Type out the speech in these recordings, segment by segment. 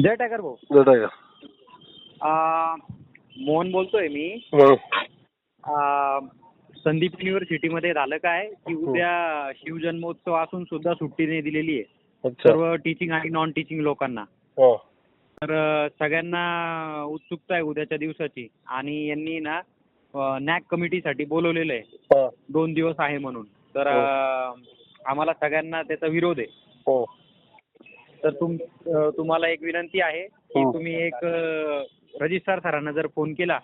जय tiger भाऊ. जय tiger. Mohan बोलतोय मी. हं. संदीप युनिव्हर्सिटीमध्ये झालं काय की उद्या शिवजन्मोत्सव असून सुद्धा सुट्टी नाही दिलेली आहे अच्छा. सर्व टीचिंग आणि नॉन टीचिंग लोकांना. हं. तर सगळ्यांना उत्सुकता आहे उद्याच्या दिवसाची आणि यांनी ना नॅक कमिटीसाठी बोलवलेलं आहे हं. 2 दिवस आहे म्हणून. तर आम्हाला सगळ्यांना त्याचा विरोध आहे. हं. तर तुम्हाला एक विनंती आहे की तुम्ही एक रजिस्ट्रार सरांना जर फोन केला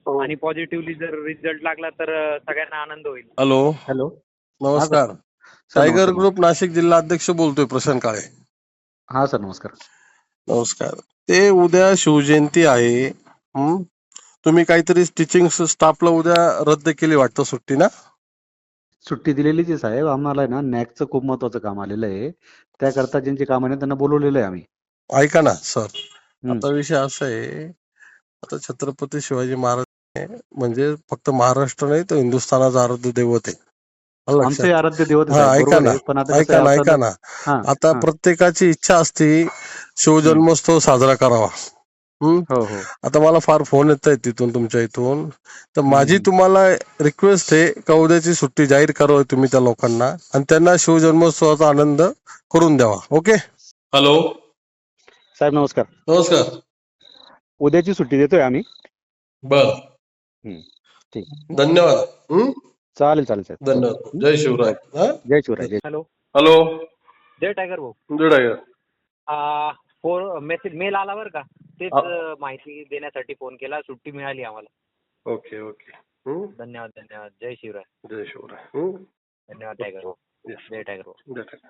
आणि पॉझिटिव्हली जर रिझल्ट लागला तर सगळ्यांना आनंद होईल. हॅलो. हॅलो. नमस्कार. सर टायगर नमस्कार. ग्रुप नाशिक जिल्हा अध्यक्ष बोलतोय, प्रशांत काळे. हा सर नमस्कार. नमस्कार. ते उद्या शिवजयंती आहे. तुम्ही काहीतरी टीचिंग स्टाफला उद्या रद्द केली वाटतं सुट्टी ना? सुट्टी दिलेलीच आहे साहेब. आम्हाला ना नॅकचं खूप महत्वाचं काम आलेलं आहे. त्याकरता ज्यांची कामं नाही त्यांना बोलवलेलं आहे आम्ही. ऐका ना सर, हं. आता विषय असा आहे, आता छत्रपती शिवाजी महाराज म्हणजे फक्त महाराष्ट्र नाही तर हिंदुस्थानाचा आराध्य दैवत आहे. आलं आमचे लक्षात? आराध्य दैवत आहे हा, साहेब, ऐका बरोबर ना आहे. पण आता कसं ऐका आहे ना ऐका आपल्याला ना हां, आता हां. प्रत्येकाची इच्छा असते शिवजन्मोत्सव साजरा करावा. हो, हो. आता मला फार फोन येत आहेत तिथून, तुमच्या इथून. तर हं, माझी हं. तुम्हाला रिक्वेस्ट आहे का उद्याची सुट्टी जाहीर करावी तुम्ही त्या लोकांना आणि त्यांना शिवजन्मोत्सवाचा आनंद करून द्यावा. ओके. हॅलो. साहेब नमस्कार. नमस्कार. उद्याची सुट्टी देतोय आम्ही. बर. हं. ठीक. धन्यवाद. चालेल चालेल साहेब. धन्यवाद. हं. जय शिवराय. जय शिवराय. जय. हॅलो. हॅलो. जय टायगर भाऊ. जय टायगर. मेल आला बरं का, तेच माहिती देण्यासाठी फोन केला. सुट्टी मिळाली आम्हाला. Okay okay. धन्यवाद धन्यवाद. जय शिवराय. जय शिवराय. धन्यवाद टायगर भाऊ. Yes. जय टायगर भाऊ. जय टायगर.